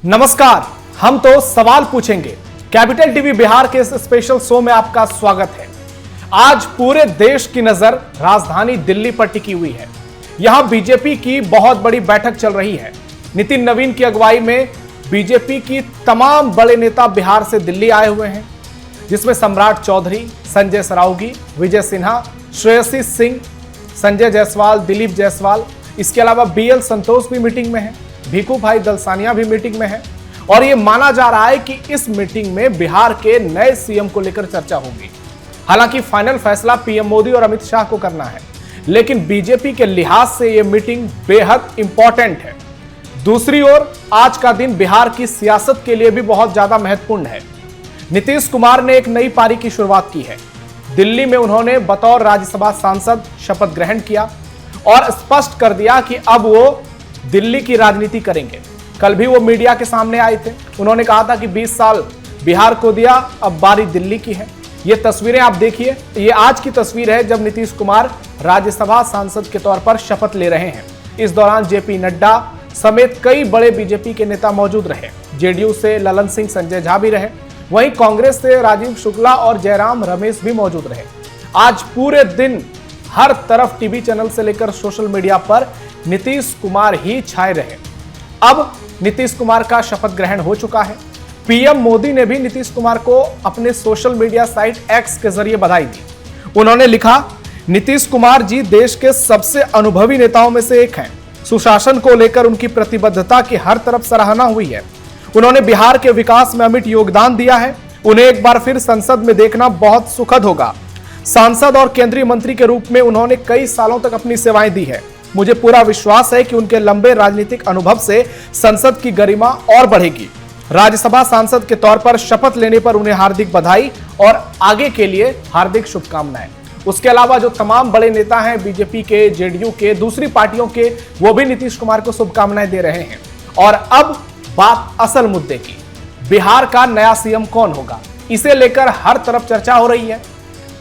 नमस्कार, हम तो सवाल पूछेंगे। कैपिटल टीवी बिहार के इस स्पेशल शो में आपका स्वागत है। आज पूरे देश की नजर राजधानी दिल्ली पर टिकी हुई है। यहां बीजेपी की बहुत बड़ी बैठक चल रही है। नितिन नवीन की अगुवाई में बीजेपी की तमाम बड़े नेता बिहार से दिल्ली आए हुए हैं, जिसमें सम्राट चौधरी, संजय सरावगी, विजय सिन्हा, श्रेयसी सिंह, संजय जायसवाल, दिलीप जायसवाल, इसके अलावा बीएल संतोष भी मीटिंग में है, भीखू भाई दलसानिया भी मीटिंग में है। और यह माना जा रहा है कि इस मीटिंग में बिहार के नए सीएम को लेकर चर्चा होगी। हालांकि फाइनल फैसला पीएम मोदी और अमित शाह को करना है, लेकिन बीजेपी के लिहाज से यह मीटिंग बेहद इंपॉर्टेंट है। दूसरी ओर आज का दिन बिहार की सियासत के लिए भी बहुत ज्यादा महत्वपूर्ण है। नीतीश कुमार ने एक नई पारी की शुरुआत की है। दिल्ली में उन्होंने बतौर राज्यसभा सांसद शपथ ग्रहण किया और स्पष्ट कर दिया कि अब वो दिल्ली की राजनीति करेंगे। कल भी वो मीडिया के सामने आए थे। उन्होंने कहा था कि 20 साल बिहार को दिया, अब बारी दिल्ली की है। ये तस्वीरें आप देखिए, ये आज की तस्वीर है जब नीतीश कुमार राज्यसभा सांसद के तौर पर शपथ ले रहे हैं। इस दौरान जेपी नड्डा समेत कई बड़े बीजेपी के नेता मौजूद रहे। जेडीयू से ललन सिंह, संजय झा भी रहे। वहीं कांग्रेस से राजीव शुक्ला और जयराम रमेश भी मौजूद रहे। आज पूरे दिन हर तरफ टीवी चैनल से लेकर सोशल मीडिया पर नीतीश कुमार ही छाए रहे। अब नीतीश कुमार का शपथ ग्रहण हो चुका है। पीएम मोदी ने भी नीतीश कुमार को अपने सोशल मीडिया साइट एक्स के जरिए बधाई दी। उन्होंने लिखा, नीतीश कुमार जी देश के सबसे अनुभवी नेताओं में से एक हैं। सुशासन को लेकर उनकी प्रतिबद्धता की हर तरफ सराहना हुई है। उन्होंने बिहार के विकास में अमिट योगदान दिया है। उन्हें एक बार फिर संसद में देखना बहुत सुखद होगा। सांसद और केंद्रीय मंत्री के रूप में उन्होंने कई सालों तक अपनी सेवाएं दी है। मुझे पूरा विश्वास है कि उनके लंबे राजनीतिक अनुभव से संसद की गरिमा और बढ़ेगी। राज्यसभा सांसद के तौर पर शपथ लेने पर उन्हें हार्दिक बधाई और आगे के लिए हार्दिक शुभकामनाएं। उसके अलावा जो तमाम बड़े नेता हैं बीजेपी के, जेडीयू के, दूसरी पार्टियों के, वो भी नीतीश कुमार को शुभकामनाएं दे रहे हैं। और अब बात असल मुद्दे की, बिहार का नया सीएम कौन होगा, इसे लेकर हर तरफ चर्चा हो रही है।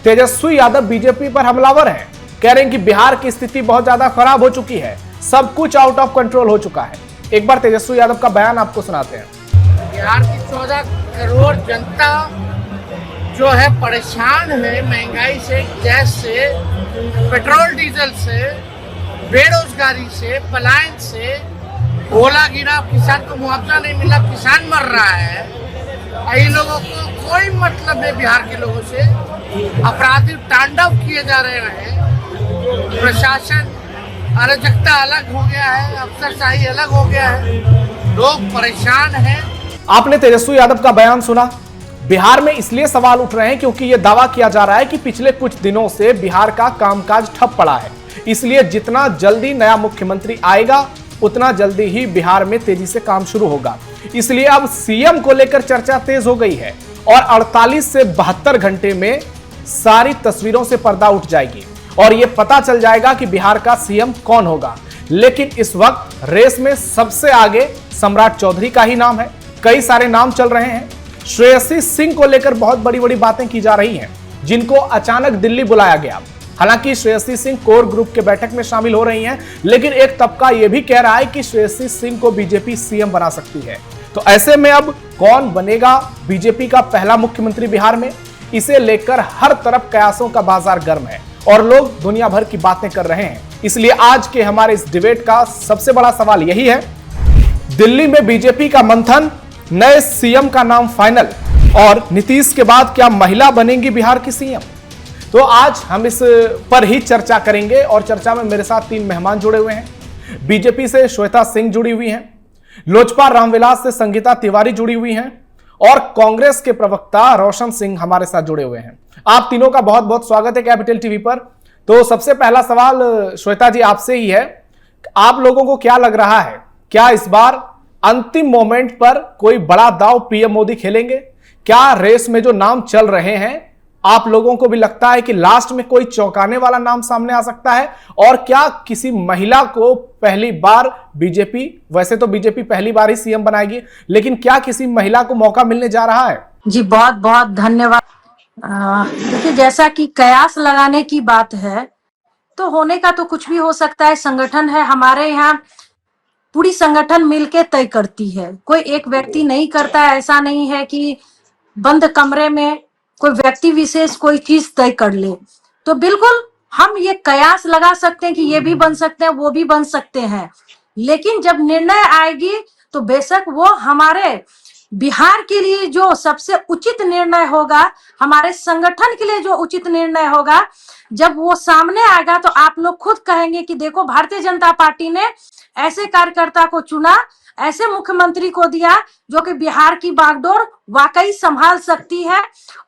तेजस्वी यादव बीजेपी पर हमलावर हैं, कह रहे हैं कि बिहार की स्थिति बहुत ज्यादा खराब हो चुकी है, सब कुछ आउट ऑफ कंट्रोल हो चुका है। एक बार तेजस्वी यादव का बयान आपको सुनाते हैं। बिहार की 14 करोड़ जनता जो है परेशान है, महंगाई से, गैस से, पेट्रोल डीजल से, बेरोजगारी से, पलायन से, ओला गिरा, किसान को मुआवजा नहीं मिला, किसान मर रहा है। इन लोगों को कोई मतलब नहीं बिहार के लोगों से। अपराधी तांडव किए जा रहे हैं। प्रशासन अराजकता अलग हो गया है, अफसरशाही अलग हो गया है, लोग परेशान हैं। आपने तेजस्वी यादव का बयान सुना। बिहार में इसलिए सवाल उठ रहे हैं क्योंकि यह दावा किया जा रहा है कि पिछले कुछ दिनों से बिहार का कामकाज ठप पड़ा है। इसलिए जितना जल्दी नया मुख्यमंत्री आएगा उतना जल्दी ही बिहार में तेजी से काम शुरू होगा। इसलिए अब सीएम को लेकर चर्चा तेज हो गई है और 48 से 72 घंटे में सारी तस्वीरों से पर्दा उठ जाएगी और यह पता चल जाएगा कि बिहार का सीएम कौन होगा। लेकिन इस वक्त रेस में सबसे आगे सम्राट चौधरी का ही नाम है। कई सारे नाम चल रहे हैं। श्रेयसी सिंह को लेकर बहुत बड़ी बड़ी बातें की जा रही हैं, जिनको अचानक दिल्ली बुलाया गया। हालांकि श्रेयसी सिंह कोर ग्रुप के बैठक में शामिल हो रही हैं, लेकिन एक तबका यह भी कह रहा है कि श्रेयसी सिंह को बीजेपी सीएम बना सकती है। तो ऐसे में अब कौन बनेगा बीजेपी का पहला मुख्यमंत्री बिहार में, इसे लेकर हर तरफ कयासों का बाजार गर्म है और लोग दुनिया भर की बातें कर रहे हैं। इसलिए आज के हमारे इस डिबेट का सबसे बड़ा सवाल यही है, दिल्ली में बीजेपी का मंथन, नए सीएम का नाम फाइनल और नीतीश के बाद क्या महिला बनेंगी बिहार की सीएम। तो आज हम इस पर ही चर्चा करेंगे और चर्चा में मेरे साथ 3 मेहमान जुड़े हुए हैं। बीजेपी से श्वेता सिंह जुड़ी हुई हैं, लोजपा रामविलास से संगीता तिवारी जुड़ी हुई हैं और कांग्रेस के प्रवक्ता रोशन सिंह हमारे साथ जुड़े हुए हैं। आप तीनों का बहुत बहुत स्वागत है कैपिटल टीवी पर। तो सबसे पहला सवाल श्वेता जी आपसे ही है, आप लोगों को क्या लग रहा है, क्या इस बार अंतिम मोमेंट पर कोई बड़ा दांव पीएम मोदी खेलेंगे? क्या रेस में जो नाम चल रहे हैं आप लोगों को भी लगता है कि लास्ट में कोई चौंकाने वाला नाम सामने आ सकता है? और क्या किसी महिला को पहली बार बीजेपी, वैसे तो बीजेपी पहली बार ही सीएम बनाएगी, लेकिन क्या किसी महिला को मौका मिलने जा रहा है? जी बहुत बहुत धन्यवाद। देखिए, जैसा कि कयास लगाने की बात है तो होने का तो कुछ भी हो सकता है। संगठन है हमारे यहाँ, पूरी संगठन मिलके तय करती है, कोई एक व्यक्ति नहीं करता है। ऐसा नहीं है कि बंद कमरे में कोई व्यक्ति विशेष कोई चीज तय कर ले। तो बिल्कुल हम ये कयास लगा सकते हैं कि ये भी बन सकते हैं, वो भी बन सकते हैं, लेकिन जब निर्णय आएगी तो बेशक वो हमारे बिहार के लिए जो सबसे उचित निर्णय होगा, हमारे संगठन के लिए जो उचित निर्णय होगा, जब वो सामने आएगा तो आप लोग खुद कहेंगे कि देखो भारतीय जनता पार्टी ने ऐसे कार्यकर्ता को चुना, ऐसे मुख्यमंत्री को दिया जो कि बिहार की बागडोर वाकई संभाल सकती है।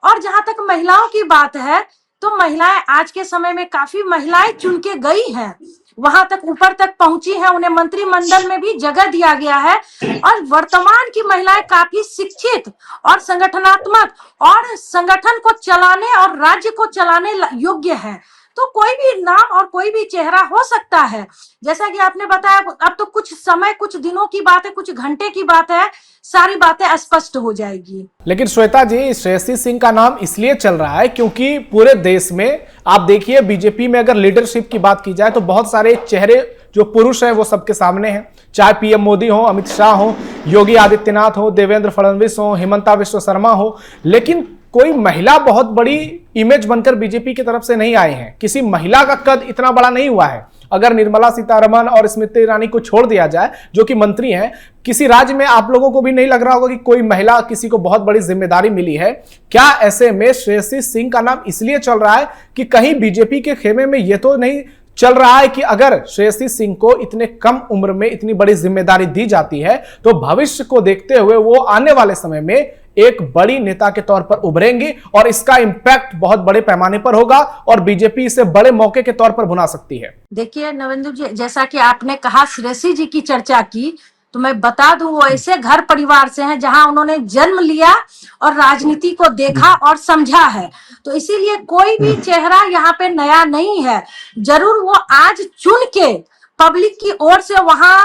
और जहां तक महिलाओं की बात है, तो महिलाएं आज के समय में काफी महिलाएं चुन के गई हैं, वहां तक ऊपर तक पहुंची हैं, उन्हें मंत्रिमंडल में भी जगह दिया गया है। और वर्तमान की महिलाएं काफी शिक्षित और संगठनात्मक और संगठन को चलाने और राज्य को चलाने योग्य हैं। तो कोई भी नाम और कोई भी चेहरा हो सकता है। जैसा कि आपने बताया, अब तो कुछ समय, कुछ दिनों की बात है, कुछ घंटे की बात है, सारी बातें स्पष्ट हो जाएगी। लेकिन श्वेता जी, श्रेयसी सिंह का नाम इसलिए चल रहा है क्योंकि पूरे देश में आप देखिए, बीजेपी में अगर लीडरशिप की बात की जाए तो बहुत सारे चेहरे जो पुरुष हैं वो सबके सामने हैं, चाहे पीएम मोदी हो, अमित शाह हो, योगी आदित्यनाथ हो, देवेंद्र फडणवीस हो, हिमंता विश्व शर्मा हो, लेकिन कोई महिला बहुत बड़ी इमेज बनकर बीजेपी की तरफ से नहीं आए हैं। किसी महिला का कद इतना बड़ा नहीं हुआ है। अगर निर्मला सीतारमण और स्मृति ईरानी को छोड़ दिया जाए जो कि मंत्री हैं, किसी राज्य में आप लोगों को भी नहीं लग रहा होगा कि कोई महिला किसी को बहुत बड़ी जिम्मेदारी मिली है। क्या ऐसे में श्रेयसी सिंह का नाम इसलिए चल रहा है कि कहीं बीजेपी के खेमे में यह तो नहीं चल रहा है कि अगर श्रेयसी सिंह को इतने कम उम्र में इतनी बड़ी जिम्मेदारी दी जाती है तो भविष्य को देखते हुए वो आने वाले समय में एक बड़ी नेता के तौर पर उभरेंगी और इसका इंपैक्ट बहुत बड़े पैमाने पर होगा और बीजेपी इसे बड़े मौके के तौर पर भुना सकती है। देखिए नवेंदु जी, जैसा कि आपने कहा श्रेयसी जी की चर्चा की, तो मैं बता दूं वो ऐसे घर परिवार से हैं जहां उन्होंने जन्म लिया और राजनीति को देखा और समझा है। तो इसीलिए कोई भी चेहरा यहाँ पे नया नहीं है। जरूर वो आज चुन के पब्लिक की ओर से वहां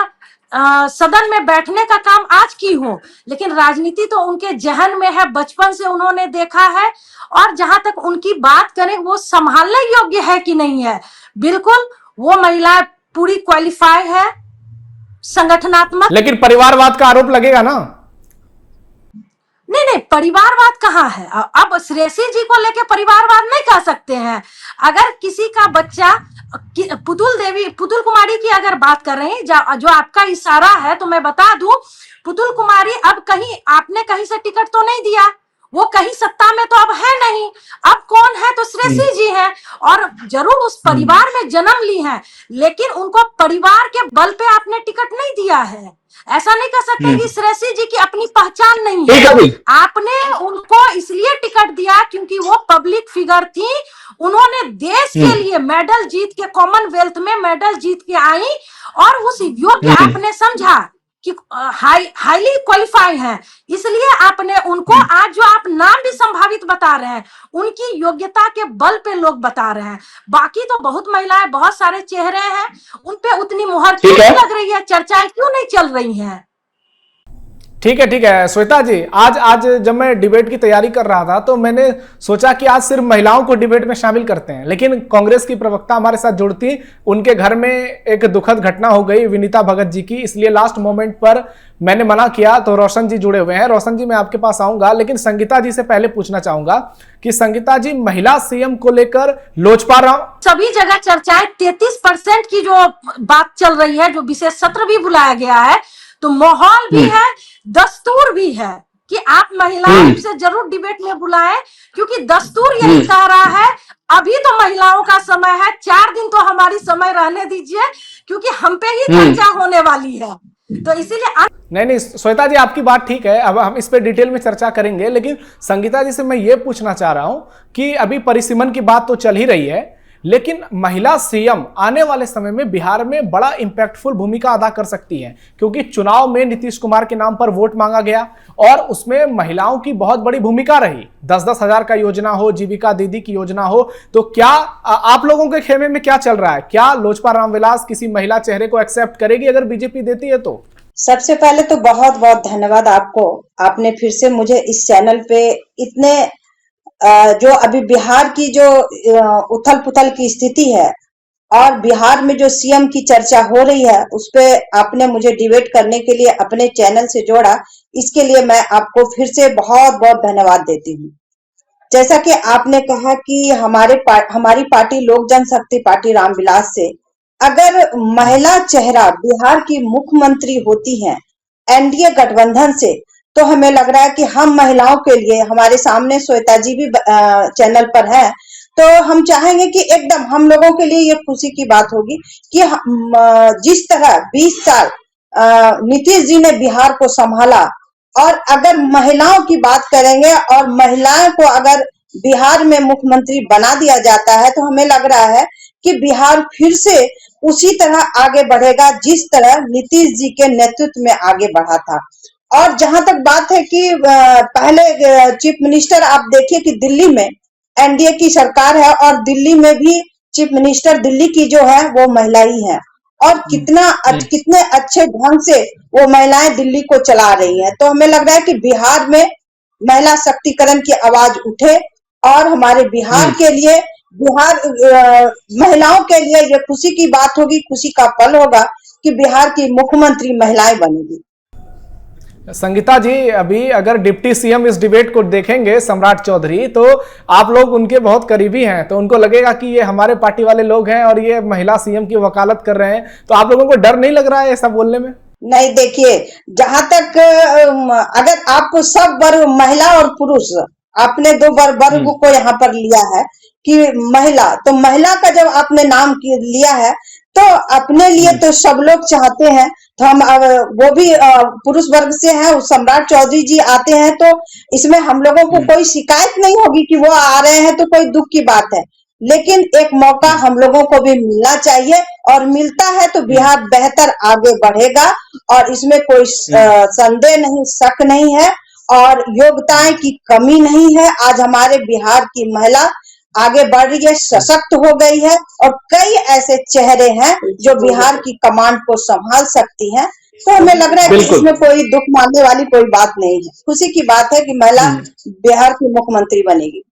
सदन में बैठने का काम आज की हो, लेकिन राजनीति तो उनके जहन में है, बचपन से उन्होंने देखा है। और जहां तक उनकी बात करें वो संभालने योग्य है कि नहीं है, बिल्कुल वो महिला पूरी क्वालिफाई है, संगठनात्मक। लेकिन परिवारवाद का आरोप लगेगा ना? नहीं, परिवारवाद कहाँ है? अब श्रेयसी जी को लेके परिवारवाद नहीं कह सकते हैं। अगर किसी का बच्चा, पुतुल कुमारी की अगर बात कर रहे हैं, जो आपका इशारा है, तो मैं बता दूं, पुतुल कुमारी अब कहीं, आपने कहीं से टिकट तो नहीं दिया, वो कहीं सत्ता में तो अब है नहीं। अब कौन है? तो श्रेयसी जी हैं। और जरूर उस परिवार में जन्म ली है, लेकिन उनको परिवार के बल पे आपने टिकट नहीं दिया है। ऐसा नहीं कह सकते कि श्रेयसी जी की अपनी पहचान नहीं है। आपने उनको इसलिए टिकट दिया क्योंकि वो पब्लिक फिगर थी, उन्होंने देश के लिए मेडल जीत के, कॉमनवेल्थ में मेडल जीत के आई, और उस योग्य आपने समझा कि हाईली क्वालिफाई हैं, इसलिए आपने उनको, आज जो आप नाम भी संभावित बता रहे हैं, उनकी योग्यता के बल पे लोग बता रहे हैं। बाकी तो बहुत महिलाएं, बहुत सारे चेहरे हैं, उन पे उतनी मुहर क्यों नहीं लग रही है, चर्चाएं क्यों नहीं चल रही हैं? ठीक है श्वेता जी, आज जब मैं डिबेट की तैयारी कर रहा था तो मैंने सोचा कि आज सिर्फ महिलाओं को डिबेट में शामिल करते हैं, लेकिन कांग्रेस की प्रवक्ता हमारे साथ जुड़ती, उनके घर में एक दुखद घटना हो गई विनीता भगत जी की, इसलिए लास्ट मोमेंट पर मैंने मना किया। तो रोशन जी जुड़े हुए हैं। रोशन जी, मैं आपके पास आऊंगा, लेकिन संगीता जी से पहले पूछना चाहूंगा कि संगीता जी, महिला सीएम को लेकर लोजपा राम, सभी जगह चर्चाएं 33% की जो बात चल रही है, जो विशेष सत्र भी बुलाया गया है, तो माहौल भी है, दस्तूर भी है कि आप महिलाओं से जरूर डिबेट में बुलाएं, क्योंकि दस्तूर यही कह रहा है अभी तो महिलाओं का समय है, 4 दिन तो हमारी समय रहने दीजिए, क्योंकि हम पे ही चर्चा होने वाली है। तो इसीलिए नहीं श्वेता जी, आपकी बात ठीक है, अब हम इस पे डिटेल में चर्चा करेंगे, लेकिन संगीता जी से मैं ये पूछना चाह रहा हूं कि अभी परिसीमन की बात तो चल ही रही है, लेकिन महिला सीएम आने वाले समय में बिहार में बड़ा इंपैक्टफुल भूमिका अदा कर सकती है, क्योंकि चुनाव में नीतीश कुमार के नाम पर वोट मांगा गया और उसमें महिलाओं की बहुत बड़ी भूमिका रही। 10-10 हजार का योजना हो, जीविका दीदी की योजना हो, तो क्या आप लोगों के खेमे में क्या चल रहा है? क्या लोजपा रामविलास किसी महिला चेहरे को एक्सेप्ट करेगी अगर बीजेपी देती है तो? सबसे पहले तो बहुत बहुत धन्यवाद आपको, आपने फिर से मुझे इस चैनल पे इतने जो अभी बिहार की जो उथल पुथल की स्थिति है और बिहार में जो सीएम की चर्चा हो रही है उस पे आपने मुझे डिबेट करने के लिए अपने चैनल से जोड़ा, इसके लिए मैं आपको फिर से बहुत बहुत धन्यवाद देती हूँ। जैसा कि आपने कहा कि हमारी पार्टी लोक जनशक्ति पार्टी रामविलास से अगर महिला चेहरा बिहार की मुख्यमंत्री होती हैं एनडीए गठबंधन से, तो हमें लग रहा है कि हम महिलाओं के लिए, हमारे सामने श्वेता जी भी चैनल पर है, तो हम चाहेंगे कि एकदम हम लोगों के लिए ये खुशी की बात होगी कि जिस तरह 20 साल नीतीश जी ने बिहार को संभाला, और अगर महिलाओं की बात करेंगे और महिलाओं को अगर बिहार में मुख्यमंत्री बना दिया जाता है, तो हमें लग रहा है कि बिहार फिर से उसी तरह आगे बढ़ेगा जिस तरह नीतीश जी के नेतृत्व में आगे बढ़ा था। और जहां तक बात है कि पहले चीफ मिनिस्टर, आप देखिए कि दिल्ली में एनडीए की सरकार है और दिल्ली में भी चीफ मिनिस्टर दिल्ली की जो है वो महिला ही है, और कितने अच्छे ढंग से वो महिलाएं दिल्ली को चला रही हैं। तो हमें लग रहा है कि बिहार में महिला शक्तिकरण की आवाज उठे, और हमारे बिहार के लिए, महिलाओं के लिए ये खुशी की बात होगी, खुशी का पल होगा कि बिहार की मुख्यमंत्री महिलाएं बनेगी। संगीता जी, अभी अगर डिप्टी सीएम इस डिबेट को देखेंगे सम्राट चौधरी, तो आप लोग उनके बहुत करीबी हैं, तो उनको लगेगा कि ये हमारे पार्टी वाले लोग हैं और ये महिला सीएम की वकालत कर रहे हैं, तो आप लोगों को डर नहीं लग रहा है ऐसा बोलने में? नहीं, देखिए, जहां तक अगर आप सब वर्ग, महिला और पुरुष, आपने दो वर्ग को यहाँ पर लिया है कि महिला, तो महिला का जब आपने नाम लिया है तो अपने लिए तो सब लोग चाहते हैं, तो हम वो भी पुरुष वर्ग से हैं, सम्राट चौधरी जी आते हैं, तो इसमें हम लोगों को कोई शिकायत नहीं होगी कि वो आ रहे हैं, तो कोई दुख की बात है। लेकिन एक मौका हम लोगों को भी मिलना चाहिए, और मिलता है तो बिहार बेहतर आगे बढ़ेगा, और इसमें कोई संदेह नहीं, शक नहीं है, और योग्यताएं की कमी नहीं है। आज हमारे बिहार की महिला आगे बढ़ रही है, सशक्त हो गई है, और कई ऐसे चेहरे हैं जो बिहार की कमांड को संभाल सकती हैं। तो हमें लग रहा है कि इसमें कोई दुख मानने वाली कोई बात नहीं है, खुशी की बात है कि महिला बिहार की मुख्यमंत्री बनेगी।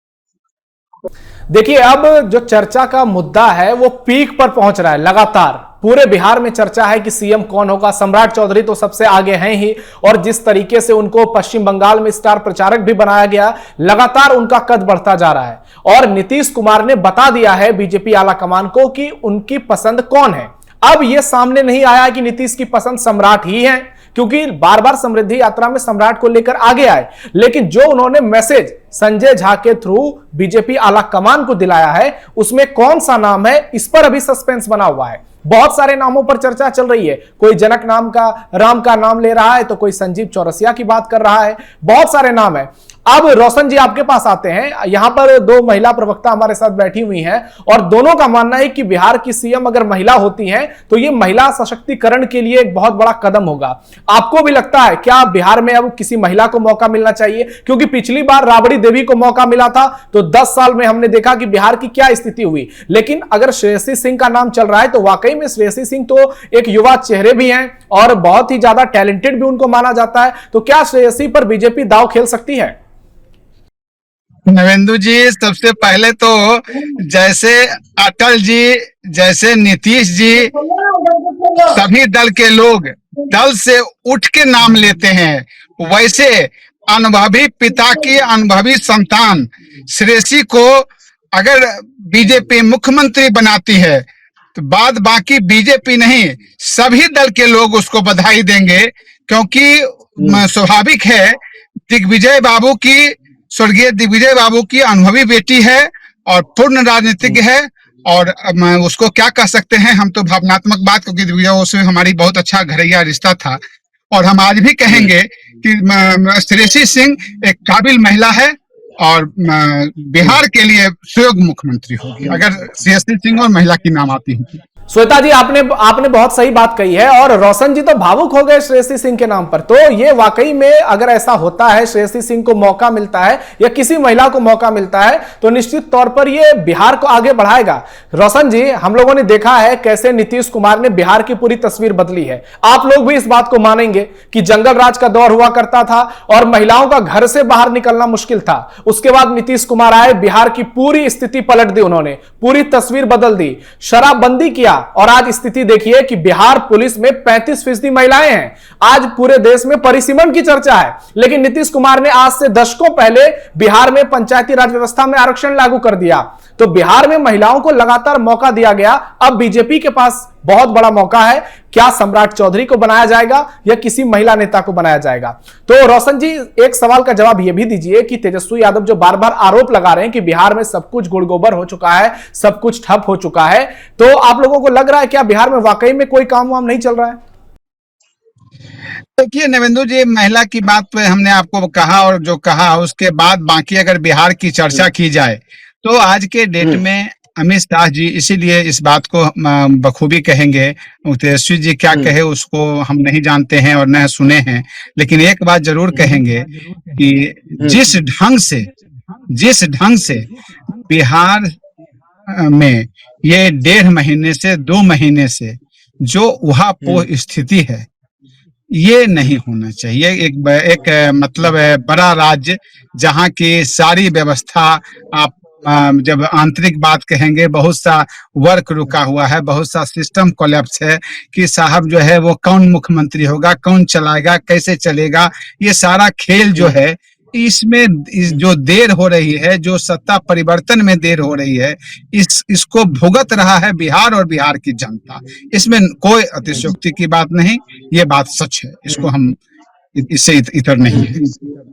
देखिए, अब जो चर्चा का मुद्दा है वो पीक पर पहुंच रहा है। लगातार पूरे बिहार में चर्चा है कि सीएम कौन होगा। सम्राट चौधरी तो सबसे आगे हैं ही, और जिस तरीके से उनको पश्चिम बंगाल में स्टार प्रचारक भी बनाया गया, लगातार उनका कद बढ़ता जा रहा है। और नीतीश कुमार ने बता दिया है बीजेपी आला कमान को कि उनकी पसंद कौन है। अब यह सामने नहीं आया कि नीतीश की पसंद सम्राट ही है, क्योंकि बार बार समृद्धि यात्रा में सम्राट को लेकर आगे आए, लेकिन जो उन्होंने मैसेज संजय झा के थ्रू बीजेपी आला कमान को दिलाया है, उसमें कौन सा नाम है, इस पर अभी सस्पेंस बना हुआ है। बहुत सारे नामों पर चर्चा चल रही है, कोई जनक नाम का, राम का नाम ले रहा है, तो कोई संजीव चौरसिया की बात कर रहा है, बहुत सारे नाम है। अब रोशन जी आपके पास आते हैं, यहां पर दो महिला प्रवक्ता हमारे साथ बैठी हुई हैं, और दोनों का मानना है कि बिहार की सीएम अगर महिला होती हैं तो यह महिला सशक्तिकरण के लिए एक बहुत बड़ा कदम होगा। आपको भी लगता है क्या बिहार में अब किसी महिला को मौका मिलना चाहिए? क्योंकि पिछली बार राबड़ी देवी को मौका मिला था, तो 10 साल में हमने देखा कि बिहार की क्या स्थिति हुई। लेकिन अगर श्रेयसी सिंह का नाम चल रहा है, तो वाकई में श्रेयसी सिंह तो एक युवा चेहरे भी हैं और बहुत ही ज्यादा टैलेंटेड भी उनको माना जाता है, तो क्या श्रेयसी पर बीजेपी दांव खेल सकती है? नवेंदु जी, सबसे पहले तो जैसे अटल जी, जैसे नीतीश जी, सभी दल के लोग दल से उठ के नाम लेते हैं, वैसे अनुभवी पिता की अनुभवी संतान श्रेयसी को अगर बीजेपी मुख्यमंत्री बनाती है, तो बाद बाकी बीजेपी नहीं, सभी दल के लोग उसको बधाई देंगे, क्योंकि स्वाभाविक है, दिग्विजय बाबू की, स्वर्गीय दिग्विजय बाबू की अनुभवी बेटी है और पूर्ण राजनीतिज्ञ है, और उसको क्या कह सकते हैं, हम तो भावनात्मक बात, क्योंकि दिग्विजय से हमारी बहुत अच्छा घरैया रिश्ता था, और हम आज भी कहेंगे कि श्रेयसी सिंह एक काबिल महिला है और बिहार के लिए सुयोग्य मुख्यमंत्री होगी अगर श्रेयसी सिंह और महिला की नाम आती है। श्वेता जी, आपने बहुत सही बात कही है और रोशन जी तो भावुक हो गए श्रेयसी सिंह के नाम पर। तो ये वाकई में अगर ऐसा होता है, श्रेयसी सिंह को मौका मिलता है या किसी महिला को मौका मिलता है, तो निश्चित तौर पर ये बिहार को आगे बढ़ाएगा। रोशन जी, हम लोगों ने देखा है कैसे नीतीश कुमार ने बिहार की पूरी तस्वीर बदली है। आप लोग भी इस बात को मानेंगे कि जंगल राज का दौर हुआ करता था और महिलाओं का घर से बाहर निकलना मुश्किल था। उसके बाद नीतीश कुमार आए, बिहार की पूरी स्थिति पलट दी, उन्होंने पूरी तस्वीर बदल दी, शराबबंदी किया और आज स्थिति देखिए कि बिहार पुलिस में 35% महिलाएं हैं। आज पूरे देश में परिसीमन की चर्चा है, लेकिन नीतीश कुमार ने आज से दशकों पहले बिहार में पंचायती राज व्यवस्था में आरक्षण लागू कर दिया। तो बिहार में महिलाओं को लगातार मौका दिया गया। अब बीजेपी के पास बहुत बड़ा मौका है। क्या सम्राट चौधरी को बनाया जाएगा या किसी महिला नेता को बनाया जाएगा? तो रोशन जी, एक सवाल का जवाब यह भी दीजिए कि तेजस्वी यादव जो बार बार आरोप लगा रहे हैं कि बिहार में सब कुछ गुड़ गोबर हो चुका है, सब कुछ ठप हो चुका है, तो आप लोगों को लग रहा है क्या बिहार में वाकई में कोई काम वाम नहीं चल रहा है? देखिए नवेंदु जी, महिला की बात पे हमने आपको कहा और जो कहा उसके बाद बाकी अगर बिहार की चर्चा की जाए तो आज के डेट में अमित शाह जी इसीलिए इस बात को बखूबी कहेंगे। तेजस्वी जी क्या कहे उसको हम नहीं जानते हैं और न सुने हैं, लेकिन एक बात जरूर कहेंगे कि जिस ढंग से बिहार में ये 1.5 महीने से 2 महीने से जो उहापोह स्थिति है, ये नहीं होना चाहिए। एक मतलब बड़ा राज्य जहाँ की सारी व्यवस्था आप जब आंतरिक बात कहेंगे, बहुत सा वर्क रुका हुआ है, बहुत सा सिस्टम कोलैप्स है कि साहब जो है वो कौन मुख्यमंत्री होगा, कौन चलाएगा, कैसे चलेगा, ये सारा खेल जो है इसमें जो देर हो रही है, जो सत्ता परिवर्तन में देर हो रही है, इसको भुगत रहा है बिहार और बिहार की जनता। इसमें कोई अतिशयोक्ति की बात नहीं, ये बात सच है, इसको हम इससे इतर नहीं है।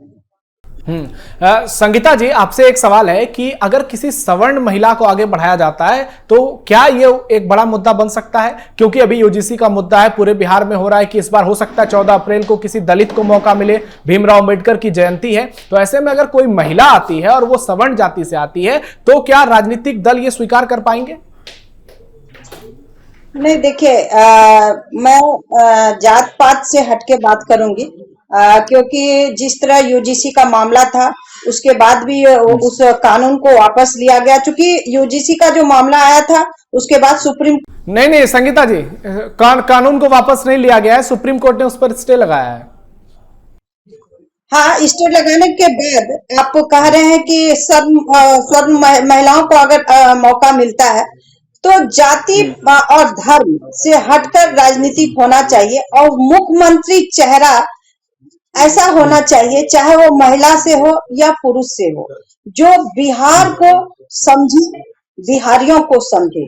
संगीता जी, आपसे एक सवाल है कि अगर किसी सवर्ण महिला को आगे बढ़ाया जाता है तो क्या ये एक बड़ा मुद्दा बन सकता है? क्योंकि अभी यूजीसी का मुद्दा है, पूरे बिहार में हो रहा है कि इस बार हो सकता है 14 अप्रैल को किसी दलित को मौका मिले, भीमराव अंबेडकर की जयंती है। तो ऐसे में अगर कोई महिला आती है और वो सवर्ण जाति से आती है तो क्या राजनीतिक दल ये स्वीकार कर पाएंगे? नहीं, देखिए, मैं जात पात से हटके बात करूंगी, क्योंकि जिस तरह यूजीसी का मामला था उसके बाद भी उस कानून को वापस लिया गया, चूंकि यूजीसी का जो मामला आया था उसके बाद सुप्रीम नहीं संगीता जी, कानून को वापस नहीं लिया गया है, सुप्रीम कोर्ट ने उस पर स्टे लगाया है। हाँ, स्टे लगाने के बाद आप कह रहे हैं कि स्वर्ण महिलाओं को अगर मौका मिलता है तो जाति और धर्म से हटकर राजनीति होना चाहिए और मुख्यमंत्री चेहरा ऐसा होना चाहिए, चाहे वो महिला से हो या पुरुष से हो, जो बिहार को समझे, बिहारियों को समझे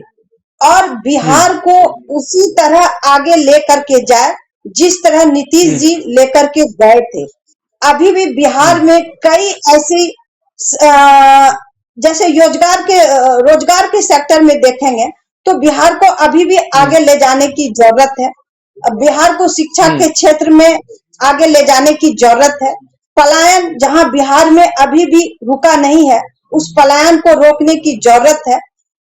और बिहार को उसी तरह आगे लेकर के जाए जिस तरह नीतीश जी लेकर के गए थे। अभी भी बिहार में कई ऐसी जैसे रोजगार के सेक्टर में देखेंगे तो बिहार को अभी भी आगे ले जाने की जरूरत है। बिहार को शिक्षा के क्षेत्र में आगे ले जाने की जरूरत है। पलायन जहां बिहार में अभी भी रुका नहीं है, उस पलायन को रोकने की जरूरत है।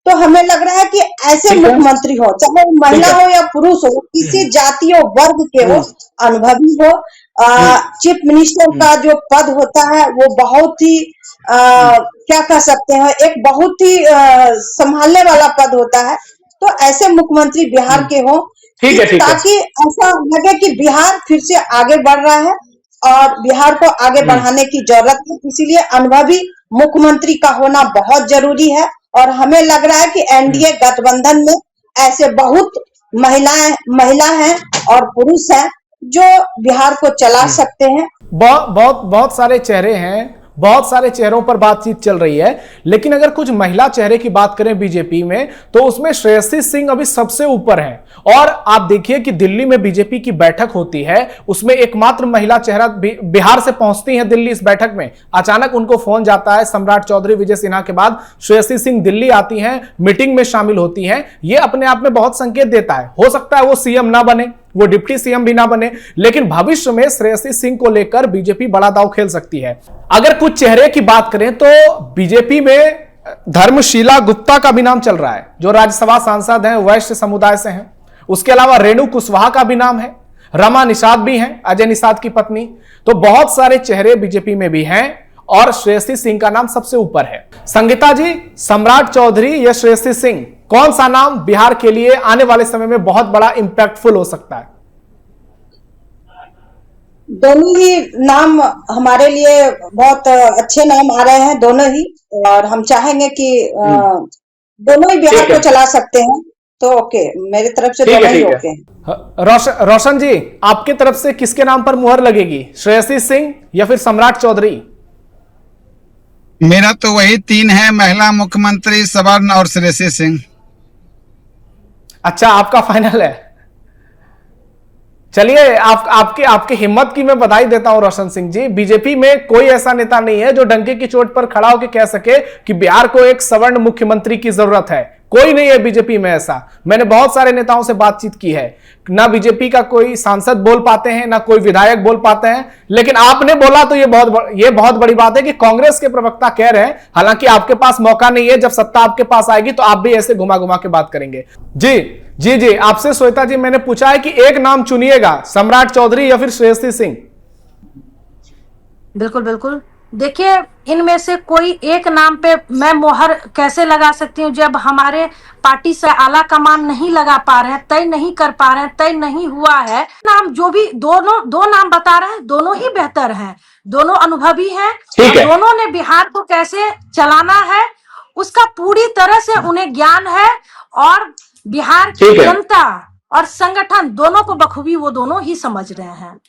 तो हमें लग रहा है कि ऐसे मुख्यमंत्री हो, चाहे वो महिला हो या पुरुष हो, किसी जाति और वर्ग के हो, अनुभवी हो। चीफ मिनिस्टर का जो पद होता है वो बहुत ही क्या कह सकते हैं, एक बहुत ही संभालने वाला पद होता है। तो ऐसे मुख्यमंत्री बिहार के हो ताकि ऐसा लगे कि बिहार फिर से आगे बढ़ रहा है और बिहार को आगे बढ़ाने की जरूरत है। इसीलिए अनुभवी मुख्यमंत्री का होना बहुत जरूरी है और हमें लग रहा है कि एनडीए गठबंधन में ऐसे बहुत महिला हैं और पुरुष हैं जो बिहार को चला सकते हैं। बहुत सारे चेहरे हैं, बहुत सारे चेहरों पर बातचीत चल रही है, लेकिन अगर कुछ महिला चेहरे की बात करें बीजेपी में तो उसमें श्रेयसी सिंह अभी सबसे ऊपर हैं। और आप देखिए कि दिल्ली में बीजेपी की बैठक होती है, उसमें एकमात्र महिला चेहरा बिहार से पहुंचती हैं दिल्ली। इस बैठक में अचानक उनको फोन जाता है, सम्राट चौधरी विजय सिन्हा के बाद श्रेयसी सिंह दिल्ली आती हैं, मीटिंग में शामिल होती हैं। यह अपने आप में बहुत संकेत देता है। हो सकता है वो सीएम ना बने, वो डिप्टी सीएम भी ना बने, लेकिन भविष्य में श्रेयसी सिंह को लेकर बीजेपी बड़ा दांव खेल सकती है। अगर कुछ चेहरे की बात करें तो बीजेपी में धर्मशीला गुप्ता का भी नाम चल रहा है, जो राज्यसभा सांसद हैं, वैश्य समुदाय से हैं। उसके अलावा रेणु कुशवाहा का भी नाम है, रमा निषाद भी हैं, अजय निषाद की पत्नी। तो बहुत सारे चेहरे बीजेपी में भी हैं और श्रेयसी सिंह का नाम सबसे ऊपर है। संगीता जी, सम्राट चौधरी या श्रेयसी सिंह, कौन सा नाम बिहार के लिए आने वाले समय में बहुत बड़ा इंपैक्टफुल हो सकता है? दोनों ही नाम हमारे लिए बहुत अच्छे नाम आ रहे हैं, दोनों ही, और हम चाहेंगे कि दोनों ही बिहार को चला सकते हैं। तो ओके, मेरी तरफ से दोनों ही ओके। रोशन जी, आपके तरफ से किसके नाम पर मुहर लगेगी, श्रेयसी सिंह या फिर सम्राट चौधरी? मेरा तो वही तीन है, महिला मुख्यमंत्री, सवर्ण और श्रेयसी सिंह। अच्छा, आपका फाइनल है। चलिए, आपकी हिम्मत की मैं बधाई देता हूं रोशन सिंह जी। बीजेपी में कोई ऐसा नेता नहीं है जो डंके की चोट पर खड़ा होकर कह सके कि बिहार को एक सवर्ण मुख्यमंत्री की जरूरत है। कोई नहीं है बीजेपी में ऐसा। मैंने बहुत सारे नेताओं से बातचीत की है, ना बीजेपी का कोई सांसद बोल पाते हैं, ना कोई विधायक बोल पाते हैं। लेकिन आपने बोला तो ये बहुत बड़ी बात है कि कांग्रेस के प्रवक्ता कह रहे हैं। हालांकि आपके पास मौका नहीं है, जब सत्ता आपके पास आएगी तो आप भी ऐसे घुमा घुमा के बात करेंगे। जी, आपसे श्वेता जी, मैंने पूछा है कि एक नाम चुनिएगा, सम्राट चौधरी या फिर श्रेयसी सिंह। बिल्कुल। देखिए, इनमें से कोई एक नाम पे मैं मोहर कैसे लगा सकती हूँ जब हमारे पार्टी से आला कमान नहीं लगा पा रहे हैं, तय नहीं कर पा रहे हैं, तय नहीं हुआ है। नाम जो भी दो नाम बता रहे हैं, दोनों ही बेहतर हैं, दोनों अनुभवी हैं, दोनों ने बिहार को कैसे चलाना है उसका पूरी तरह से उन्हें ज्ञान है, और बिहार की जनता और संगठन दोनों को बखूबी वो दोनों ही समझ रहे हैं।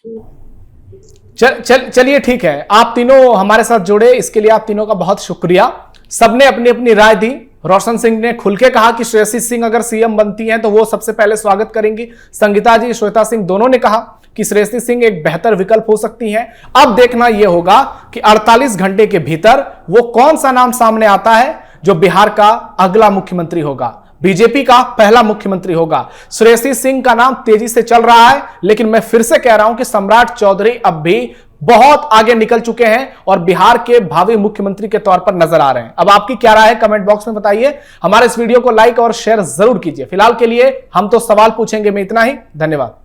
चलिए, ठीक है, आप तीनों हमारे साथ जुड़े, इसके लिए आप तीनों का बहुत शुक्रिया। सबने अपनी अपनी राय दी। रोशन सिंह ने खुल के कहा कि श्रेयसी सिंह अगर सीएम बनती हैं तो वो सबसे पहले स्वागत करेंगी। संगीता जी, श्वेता सिंह दोनों ने कहा कि श्रेयसी सिंह एक बेहतर विकल्प हो सकती हैं। अब देखना यह होगा कि 48 घंटे के भीतर वो कौन सा नाम सामने आता है जो बिहार का अगला मुख्यमंत्री होगा, बीजेपी का पहला मुख्यमंत्री होगा। श्रेयसी सिंह का नाम तेजी से चल रहा है, लेकिन मैं फिर से कह रहा हूं कि सम्राट चौधरी अब भी बहुत आगे निकल चुके हैं और बिहार के भावी मुख्यमंत्री के तौर पर नजर आ रहे हैं। अब आपकी क्या राय है, कमेंट बॉक्स में बताइए। हमारे इस वीडियो को लाइक और शेयर जरूर कीजिए। फिलहाल के लिए हम तो सवाल पूछेंगे में इतना ही। धन्यवाद।